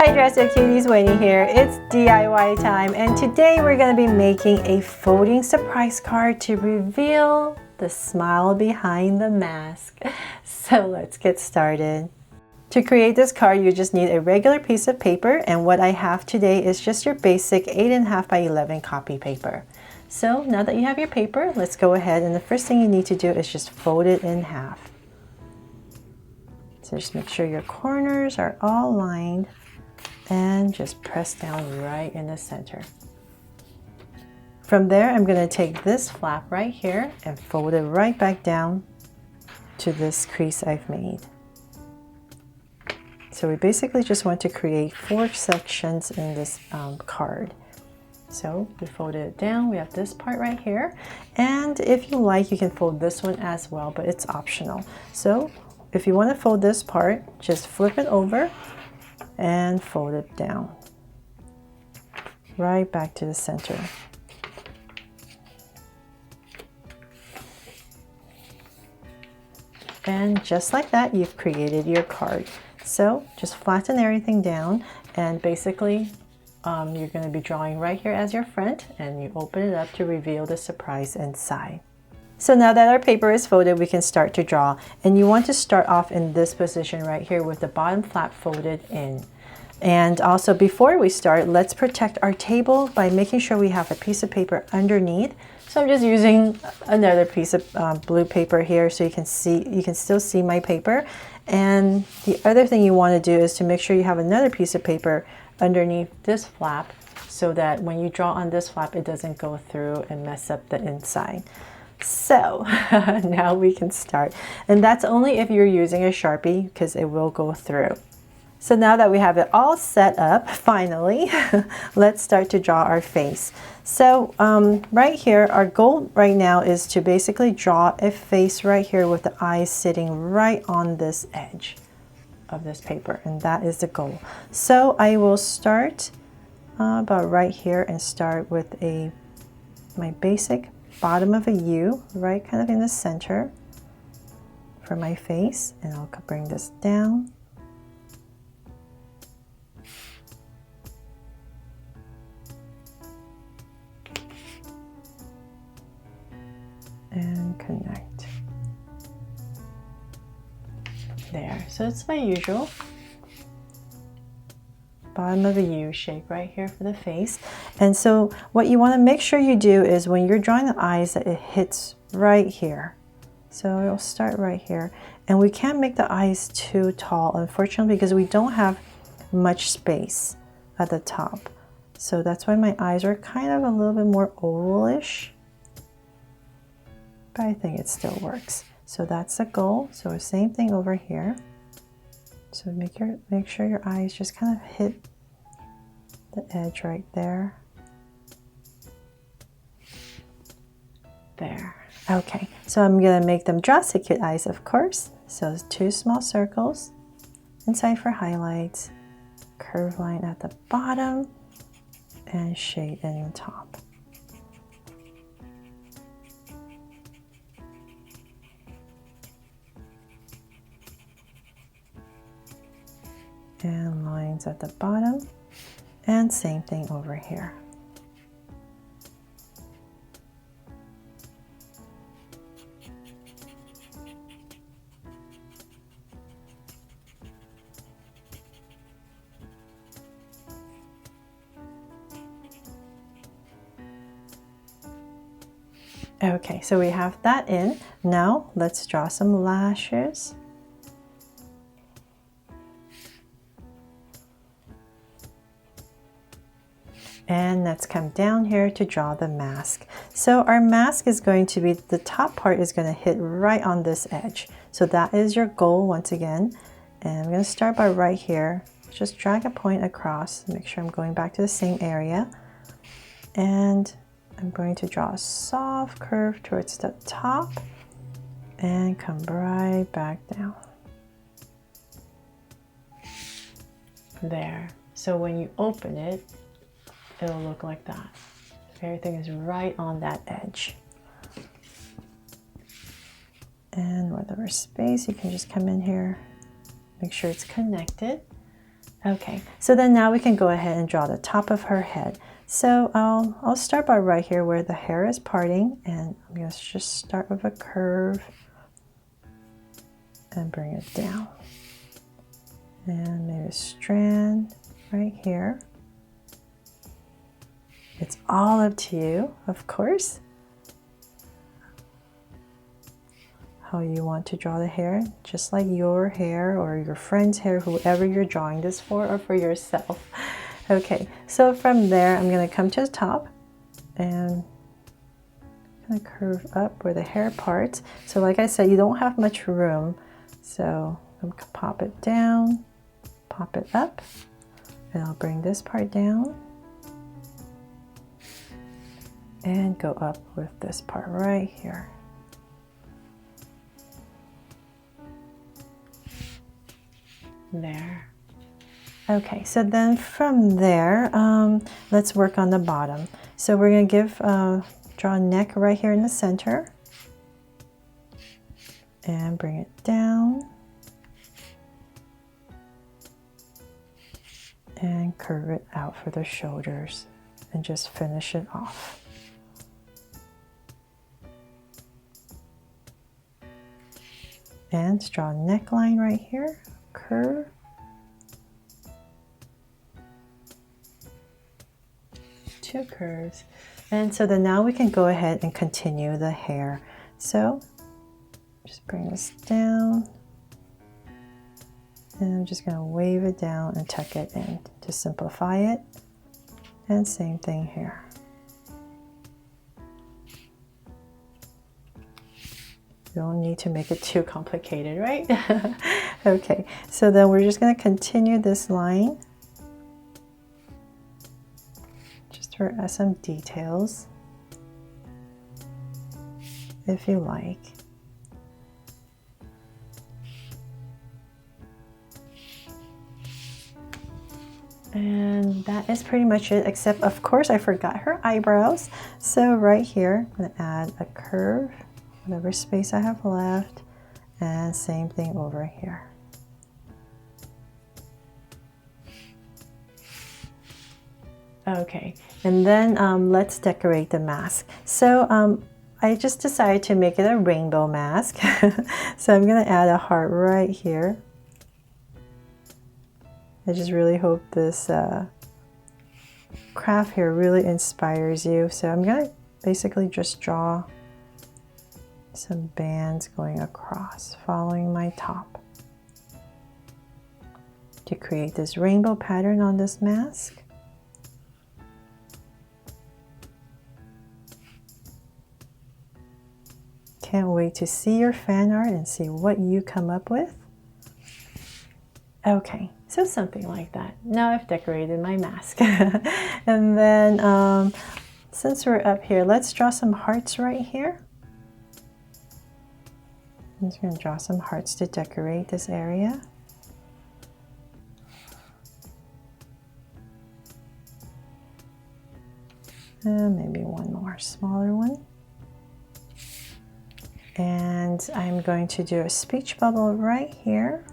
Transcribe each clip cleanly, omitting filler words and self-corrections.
Hi Dresser Cuties, Winnie here. It's DIY time and today we're going to be making a folding surprise card to reveal the smile behind the mask. So let's get started. To create this card, you just need a regular piece of paper, and what I have today is just your basic 8.5 by 11 copy paper. So now that you have your paper, let's go ahead, and the first thing you need to do is just fold it in half. So just make sure your corners are all lined and just press down right in the center. From there, I'm going to take this flap right here and fold it right back down to this crease I've made. So we basically just want to create 4 sections in this card. So we folded it down, we have this part right here, and if you like you can fold this one as well, but it's optional. So if you want to fold this part, just flip it over and fold it down right back to the center. And just like that, you've created your card. So just flatten everything down, and basically you're going to be drawing right here as your front, and you open it up to reveal the surprise inside. So now that our paper is folded, we can start to draw, and you want to start off in this position right here with the bottom flap folded in. And also, before we start, let's protect our table by making sure we have a piece of paper underneath. So I'm just using another piece of blue paper here so you can still see my paper. And the other thing you want to do is to make sure you have another piece of paper underneath this flap so that when you draw on this flap, it doesn't go through and mess up the inside. So now we can start. And that's only if you're using a Sharpie, because it will go through. So now that we have it all set up, finally, let's start to draw our face. So right here, our goal right now is to basically draw a face right here with the eyes sitting right on this edge of this paper, and that is the goal. So I will start about right here and start with my basic bottom of a U, right kind of in the center for my face, and I'll bring this down. And connect. There, so it's my usual bottom of a U shape right here for the face. And so what you want to make sure you do is when you're drawing the eyes that it hits right here. So it'll start right here, and we can't make the eyes too tall, unfortunately, because we don't have much space at the top. So that's why my eyes are kind of a little bit more ovalish, but I think it still works. So that's the goal. So same thing over here. So make sure your eyes just kind of hit the edge right there. There. Okay, so I'm gonna make them Safe Cute eyes, of course. So 2 small circles inside for highlights, curve line at the bottom, and shade in the top. And lines at the bottom, and same thing over here. Okay, so we have that in. Now let's draw some lashes. And let's come down here to draw the mask. So our mask is going to be, the top part is going to hit right on this edge. So that is your goal once again. And I'm going to start by right here. Just drag a point across, make sure I'm going back to the same area. And I'm going to draw a soft curve towards the top and come right back down. There. So when you open it, it'll look like that. Everything is right on that edge. And whatever space, you can just come in here, make sure it's connected. Okay, so then now we can go ahead and draw the top of her head. So I'll start by right here where the hair is parting, and I'm going to just start with a curve and bring it down. And maybe a strand right here. It's all up to you, of course, how you want to draw the hair, just like your hair or your friend's hair, whoever you're drawing this for, or for yourself. Okay, so from there, I'm going to come to the top and kind of curve up where the hair parts. So like I said, you don't have much room, so I'm going to pop it down, pop it up, and I'll bring this part down and go up with this part right here. There. Okay, so then from there, let's work on the bottom. So we're going to draw a neck right here in the center and bring it down and curve it out for the shoulders and just finish it off. And draw a neckline right here, curve. Two curves. And so then now we can go ahead and continue the hair. So just bring this down. And I'm just going to wave it down and tuck it in to simplify it. And same thing here. You don't need to make it too complicated, right? Okay, so then we're just going to continue this line just for some details, if you like. And that is pretty much it, except of course I forgot her eyebrows. So right here, I'm going to add a curve, whatever space I have left, and same thing over here. Okay, and then let's decorate the mask. So I just decided to make it a rainbow mask. So I'm going to add a heart right here. I just really hope this craft here really inspires you. So I'm going to basically just draw some bands going across, following my top, to create this rainbow pattern on this mask. Can't wait to see your fan art and see what you come up with. Okay, so something like that. Now I've decorated my mask. And then since we're up here, let's draw some hearts right here. I'm just going to draw some hearts to decorate this area. And maybe one more smaller one. And I'm going to do a speech bubble right here.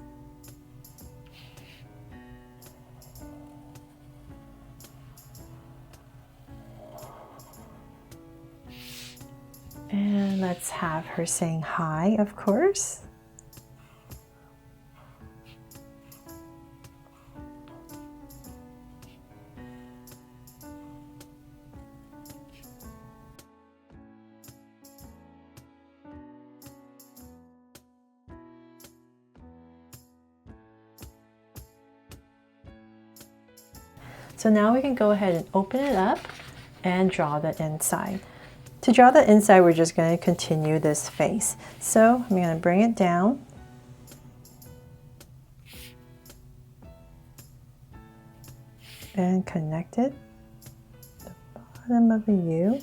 And let's have her saying hi, of course. So now we can go ahead and open it up and draw the inside. To draw the inside, we're just going to continue this face. So I'm going to bring it down. And connect it to the bottom of the U.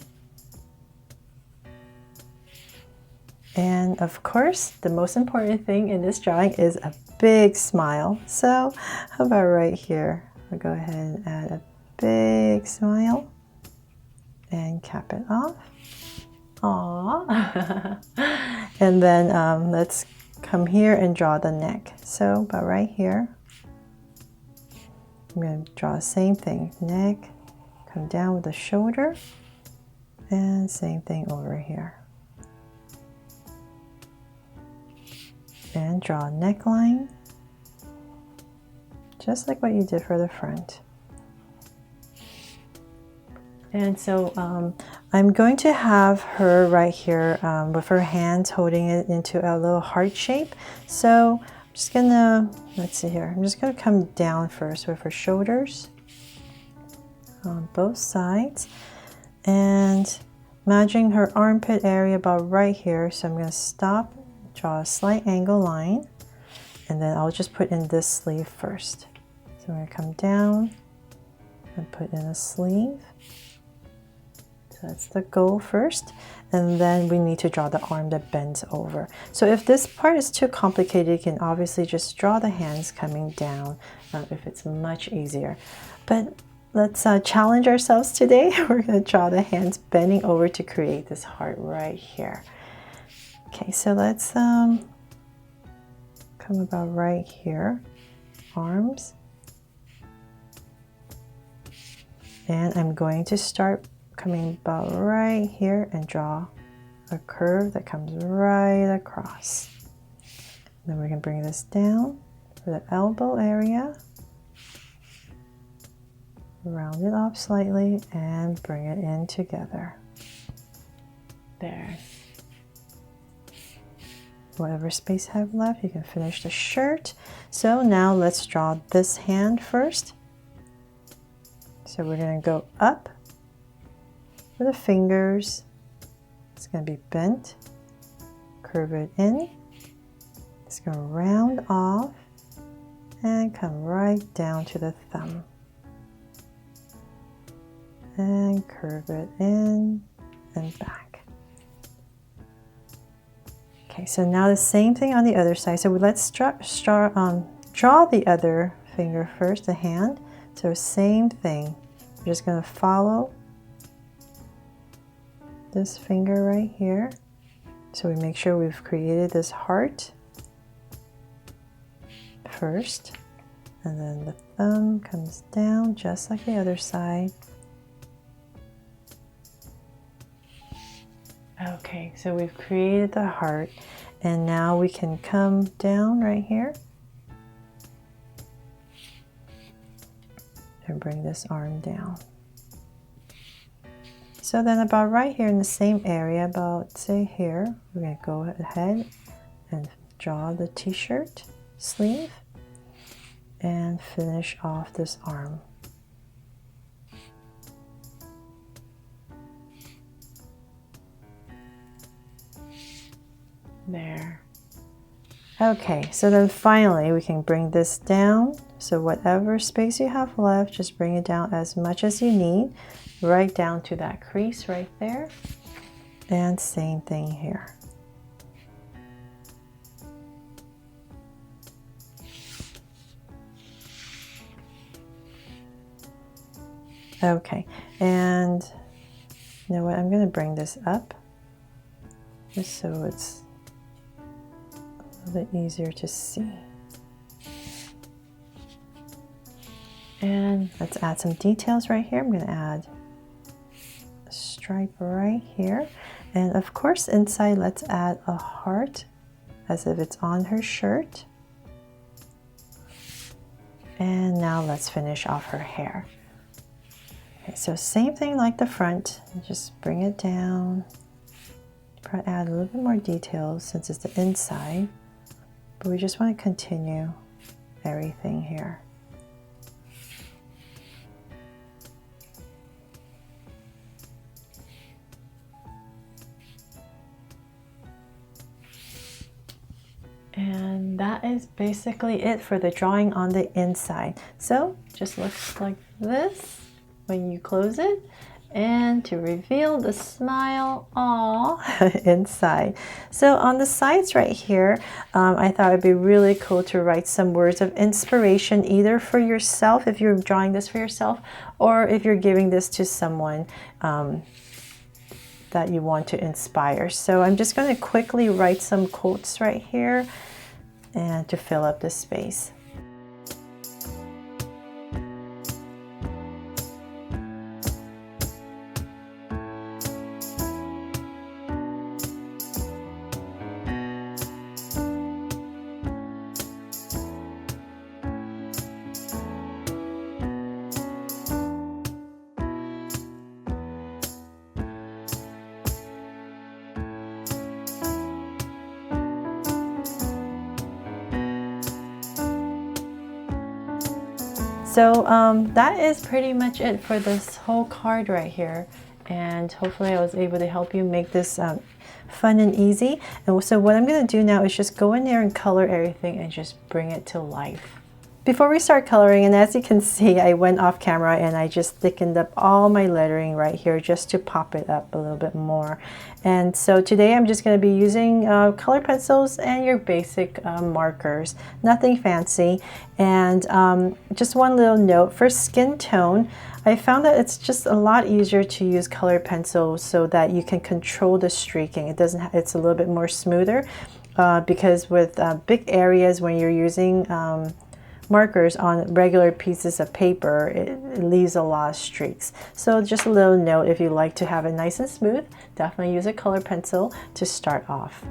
And of course, the most important thing in this drawing is a big smile. So how about right here? I'll go ahead and add a big smile and cap it off. Aww. And then let's come here and draw the neck. So about right here. I'm going to draw the same thing, neck, come down with the shoulder, and same thing over here. And draw a neckline, just like what you did for the front. And so I'm going to have her right here with her hands holding it into a little heart shape. So I'm just gonna, let's see here, I'm just gonna come down first with her shoulders on both sides. And imagining her armpit area about right here. So I'm gonna stop, draw a slight angle line, and then I'll just put in this sleeve first. So I'm gonna come down and put in a sleeve. So that's the goal first, and then we need to draw the arm that bends over. So if this part is too complicated, you can obviously just draw the hands coming down if it's much easier. But let's challenge ourselves today. We're going to draw the hands bending over to create this heart right here. Okay, so let's come about right here, arms. And I'm going to start coming about right here and draw a curve that comes right across. Then we're going to bring this down for the elbow area, round it off slightly, and bring it in together. There. Whatever space you have left, you can finish the shirt. So now let's draw this hand first. So we're going to go up with the fingers. It's going to be bent, curve it in. It's going to round off and come right down to the thumb. And curve it in and back. Okay, so now the same thing on the other side. So let's draw the other finger first, the hand. So same thing. We're just going to follow this finger right here. So we make sure we've created this heart first. And then the thumb comes down just like the other side. Okay, so we've created the heart, and now we can come down right here and bring this arm down. So then about right here in the same area, about say here, we're going to go ahead and draw the t-shirt sleeve and finish off this arm. There. Okay, so then finally we can bring this down. So whatever space you have left, just bring it down as much as you need, right down to that crease right there. And same thing here. Okay, and you know what, I'm going to bring this up just so it's a bit easier to see. And let's add some details right here. I'm going to add a stripe right here. And of course, inside, let's add a heart as if it's on her shirt. And now let's finish off her hair. Okay, so same thing like the front. Just bring it down. Probably add a little bit more details since it's the inside. But we just want to continue everything here. And that is basically it for the drawing on the inside. So just looks like this when you close it. And to reveal the smile all inside. So on the sides right here, I thought it'd be really cool to write some words of inspiration, either for yourself, if you're drawing this for yourself, or if you're giving this to someone that you want to inspire. So I'm just going to quickly write some quotes right here and to fill up the space. So that is pretty much it for this whole card right here. And hopefully I was able to help you make this fun and easy. And so what I'm going to do now is just go in there and color everything and just bring it to life. Before we start coloring, and as you can see, I went off camera and I just thickened up all my lettering right here just to pop it up a little bit more. And so today I'm just going to be using color pencils and your basic markers, nothing fancy. And just one little note for skin tone, I found that it's just a lot easier to use colored pencils so that you can control the streaking. It's a little bit more smoother because with big areas when you're using markers on regular pieces of paper, it leaves a lot of streaks. So just a little note, if you like to have it nice and smooth, definitely use a color pencil to start off.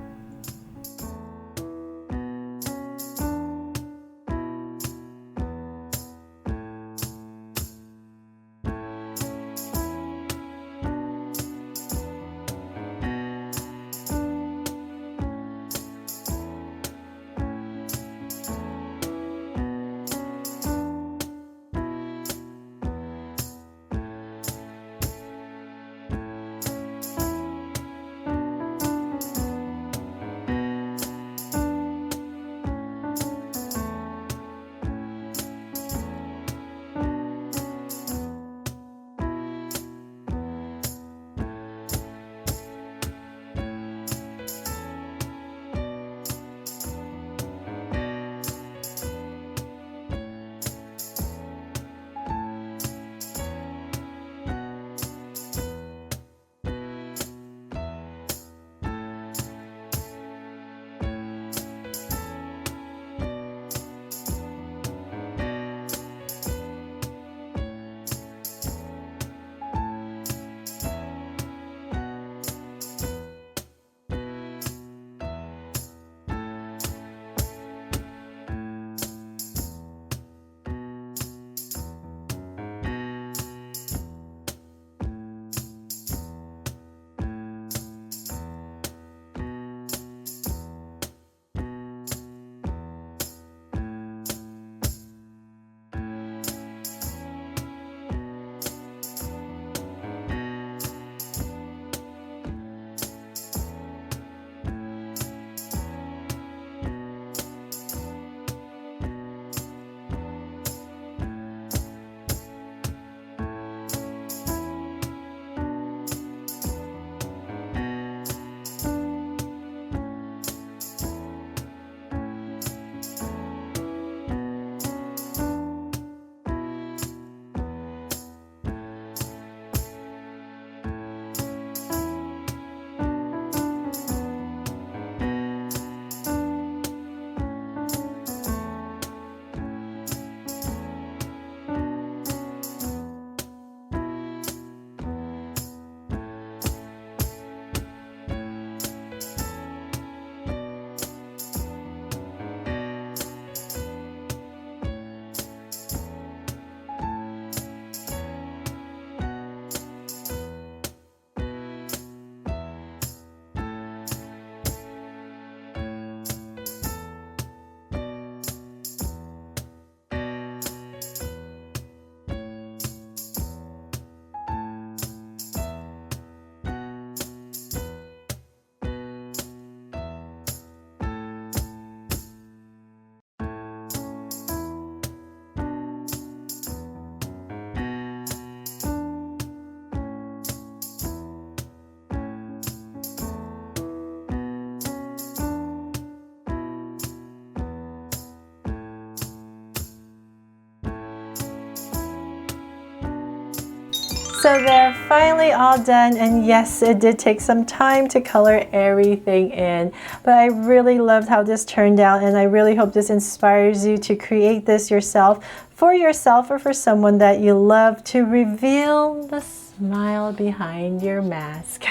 So they're finally all done, and yes, it did take some time to color everything in, but I really loved how this turned out, and I really hope this inspires you to create this yourself, for yourself or for someone that you love, to reveal the smile behind your mask.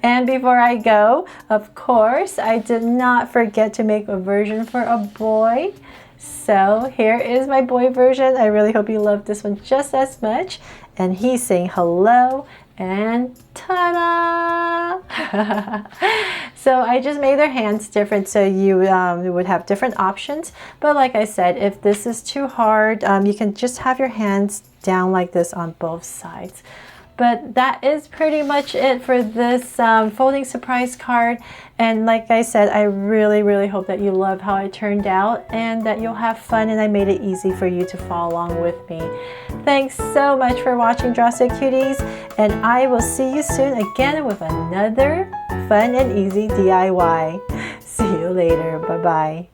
And before I go, of course, I did not forget to make a version for a boy. So here is my boy version. I really hope you love this one just as much. and he's saying hello, and ta-da! So I just made their hands different so you would have different options. But like I said, if this is too hard, you can just have your hands down like this on both sides. But that is pretty much it for this folding surprise card. And like I said, I really hope that you love how it turned out and that you'll have fun, and I made it easy for you to follow along with me. Thanks so much for watching Draw Safe Cuties, and I will see you soon again with another fun and easy DIY. See you later. Bye-bye.